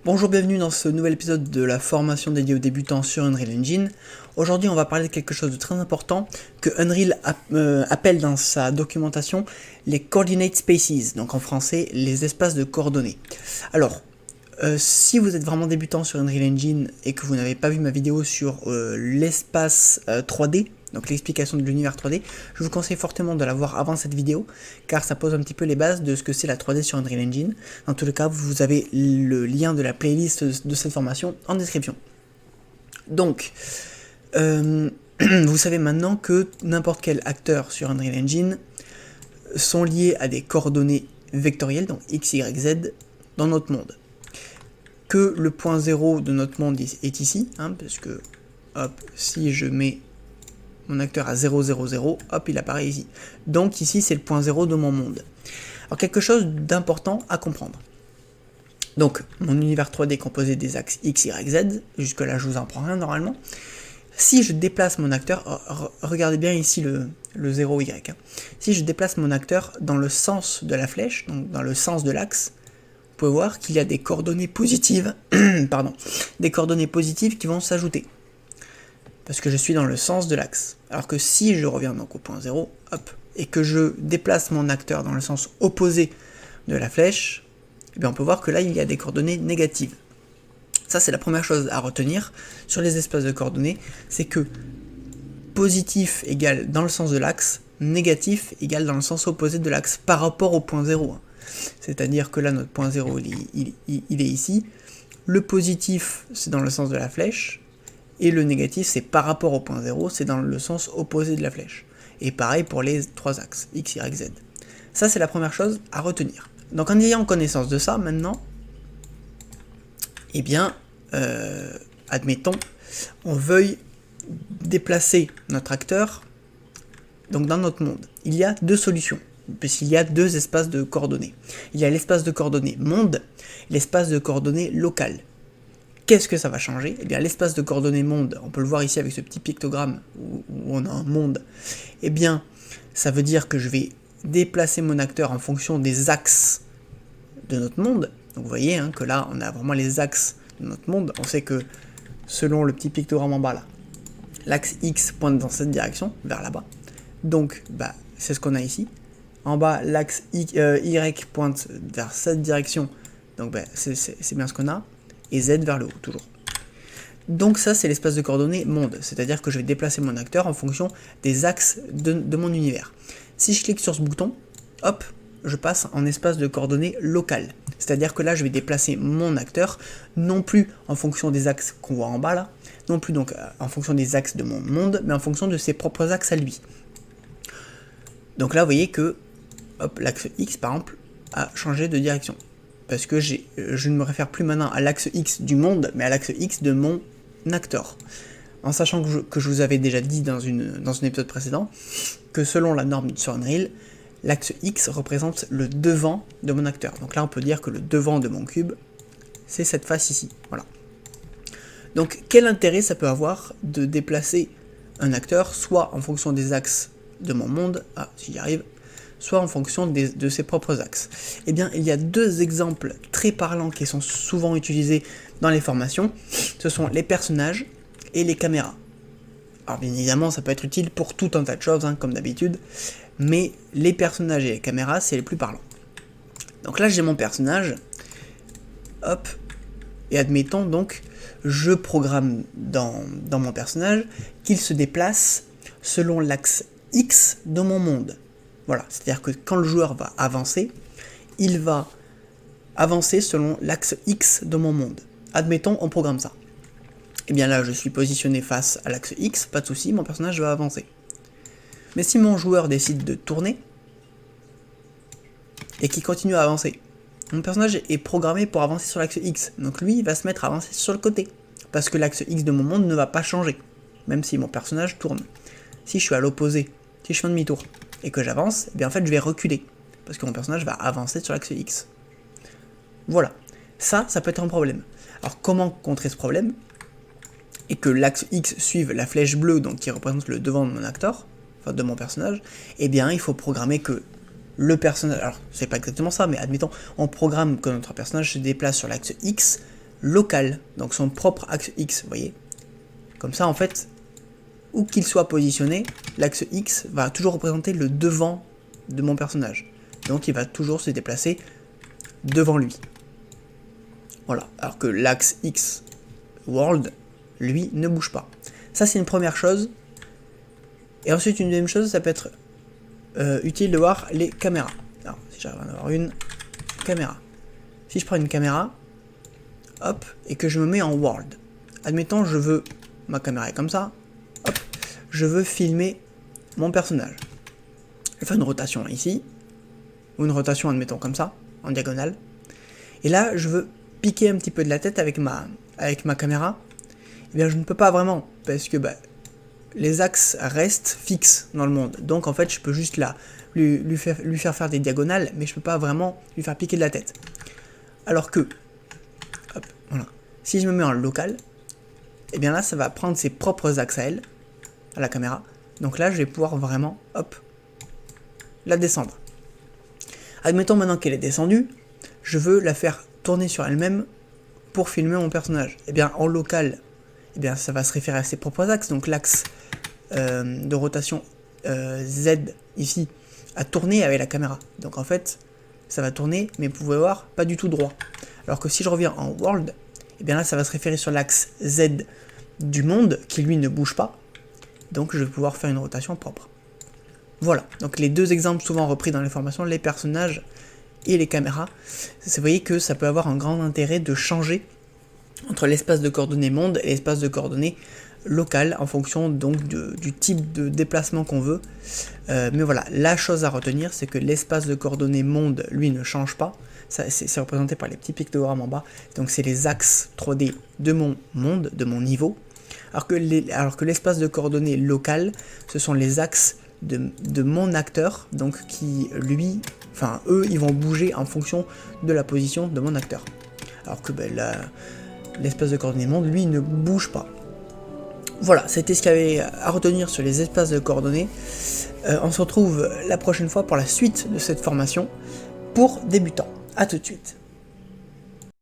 Bonjour, bienvenue dans ce nouvel épisode de la formation dédiée aux débutants sur Unreal Engine. Aujourd'hui, on va parler de quelque chose de très important que Unreal appelle dans sa documentation les Coordinate Spaces, donc en français, les espaces de coordonnées. Alors, si vous êtes vraiment débutant sur Unreal Engine et que vous n'avez pas vu ma vidéo sur l'espace 3D, donc l'explication de l'univers 3D, je vous conseille fortement de la voir avant cette vidéo, car ça pose un petit peu les bases de ce que c'est la 3D sur Unreal Engine. Dans tous les cas, vous avez le lien de la playlist de cette formation en description. Donc, vous savez maintenant que n'importe quel acteur sur Unreal Engine sont liés à des coordonnées vectorielles, donc x, y, z, dans notre monde. Que le point 0 de notre monde est ici, parce que, hop, si je mets mon acteur à 0, 0, 0, hop, il apparaît ici. Donc ici, c'est le point 0 de mon monde. Alors, quelque chose d'important à comprendre. Donc, mon univers 3D est composé des axes X, Y, Z. Jusque-là, je vous en prends rien, normalement. Si je déplace mon acteur, regardez bien ici le 0, Y. Si je déplace mon acteur dans le sens de la flèche, donc dans le sens de l'axe, vous pouvez voir qu'il y a des coordonnées positives, des coordonnées positives qui vont s'ajouter. Parce que je suis dans le sens de l'axe. Alors que si je reviens donc au point 0, hop, et que je déplace mon acteur dans le sens opposé de la flèche, eh bien on peut voir que là il y a des coordonnées négatives. Ça c'est la première chose à retenir sur les espaces de coordonnées, c'est que positif égale dans le sens de l'axe, négatif égale dans le sens opposé de l'axe par rapport au point 0. C'est-à-dire que là notre point 0 il est ici, le positif c'est dans le sens de la flèche, et le négatif, c'est par rapport au point 0, c'est dans le sens opposé de la flèche. Et pareil pour les trois axes, X, Y, Z. Ça, c'est la première chose à retenir. Donc en ayant connaissance de ça, maintenant, eh bien, admettons, on veuille déplacer notre acteur donc dans notre monde. Il y a deux solutions, puisqu'il y a deux espaces de coordonnées. Il y a l'espace de coordonnées monde, l'espace de coordonnées local. Qu'est-ce que ça va changer? Eh bien, l'espace de coordonnées monde, on peut le voir ici avec ce petit pictogramme où on a un monde, eh bien, ça veut dire que je vais déplacer mon acteur en fonction des axes de notre monde. Donc vous voyez que là, on a vraiment les axes de notre monde. On sait que selon le petit pictogramme en bas là, l'axe X pointe dans cette direction, vers là-bas. Donc, c'est ce qu'on a ici. En bas, l'axe Y pointe vers cette direction. Donc, c'est bien ce qu'on a. Et Z vers le haut, toujours. Donc ça, c'est l'espace de coordonnées monde, c'est-à-dire que je vais déplacer mon acteur en fonction des axes de mon univers. Si je clique sur ce bouton, hop, je passe en espace de coordonnées local. C'est-à-dire que là, je vais déplacer mon acteur, non plus en fonction des axes qu'on voit en bas là, non plus donc en fonction des axes de mon monde, mais en fonction de ses propres axes à lui. Donc là, vous voyez que l'axe X, par exemple, a changé de direction. Parce que je ne me réfère plus maintenant à l'axe X du monde, mais à l'axe X de mon acteur. En sachant que je vous avais déjà dit dans un épisode précédent, que selon la norme sur Unreal, l'axe X représente le devant de mon acteur. Donc là on peut dire que le devant de mon cube, c'est cette face ici. Voilà. Donc quel intérêt ça peut avoir de déplacer un acteur, soit en fonction des axes de mon monde, si j'y arrive, soit en fonction de ses propres axes. Eh bien, il y a deux exemples très parlants qui sont souvent utilisés dans les formations. Ce sont les personnages et les caméras. Alors bien évidemment, ça peut être utile pour tout un tas de choses, comme d'habitude, mais les personnages et les caméras, c'est les plus parlants. Donc là, j'ai mon personnage, hop, et admettons donc, je programme dans mon personnage qu'il se déplace selon l'axe X de mon monde. Voilà, c'est-à-dire que quand le joueur va avancer, il va avancer selon l'axe X de mon monde. Admettons, on programme ça. Et bien là, je suis positionné face à l'axe X, pas de souci, mon personnage va avancer. Mais si mon joueur décide de tourner, et qu'il continue à avancer, mon personnage est programmé pour avancer sur l'axe X, donc lui, il va se mettre à avancer sur le côté, parce que l'axe X de mon monde ne va pas changer, même si mon personnage tourne. Si je suis à l'opposé, si je fais un demi-tour, et que j'avance, eh bien en fait je vais reculer, parce que mon personnage va avancer sur l'axe X. Voilà, ça peut être un problème. Alors comment contrer ce problème? Et que l'axe X suive la flèche bleue, donc qui représente le devant de mon acteur, enfin de mon personnage, eh bien il faut programmer que le personnage, alors c'est pas exactement ça, mais admettons, on programme que notre personnage se déplace sur l'axe X local, donc son propre axe X, vous voyez. Comme ça, en fait, où qu'il soit positionné, l'axe X va toujours représenter le devant de mon personnage. Donc il va toujours se déplacer devant lui. Voilà, alors que l'axe X World, lui, ne bouge pas. Ça, c'est une première chose. Et ensuite, une deuxième chose, ça peut être utile de voir les caméras. Alors, si j'arrive à en avoir une caméra. Si je prends une caméra, hop, et que je me mets en World. Admettons, je veux, ma caméra est comme ça, hop, je veux filmer mon personnage. Je vais faire une rotation ici, ou une rotation, admettons, comme ça, en diagonale. Et là, je veux piquer un petit peu de la tête avec ma caméra. Eh bien, je ne peux pas vraiment, parce que les axes restent fixes dans le monde. Donc, en fait, je peux juste là, lui faire des diagonales, mais je peux pas vraiment lui faire piquer de la tête. Alors que, hop, voilà. Si je me mets en local, et bien là, ça va prendre ses propres axes à elle, à la caméra. Donc là, je vais pouvoir vraiment, hop, la descendre. Admettons maintenant qu'elle est descendue, je veux la faire tourner sur elle-même pour filmer mon personnage. Et bien en local, et bien ça va se référer à ses propres axes. Donc l'axe de rotation Z ici a tourné avec la caméra. Donc en fait, ça va tourner, mais vous pouvez voir, pas du tout droit. Alors que si je reviens en World, et bien là ça va se référer sur l'axe Z du monde qui lui ne bouge pas. Donc je vais pouvoir faire une rotation propre. Voilà, donc les deux exemples souvent repris dans les formations, les personnages et les caméras. Vous voyez que ça peut avoir un grand intérêt de changer entre l'espace de coordonnées monde et l'espace de coordonnées local en fonction donc du type de déplacement qu'on veut. Mais voilà, la chose à retenir, c'est que l'espace de coordonnées monde, lui, ne change pas. C'est représenté par les petits pictogrammes en bas. Donc c'est les axes 3D de mon monde, de mon niveau. Alors que l'espace de coordonnées local, ce sont les axes de mon acteur, donc qui lui, enfin eux, ils vont bouger en fonction de la position de mon acteur. Alors que l'espace de coordonnées monde, lui, ne bouge pas. Voilà, c'était ce qu'il y avait à retenir sur les espaces de coordonnées. On se retrouve la prochaine fois pour la suite de cette formation pour débutants. A tout de suite.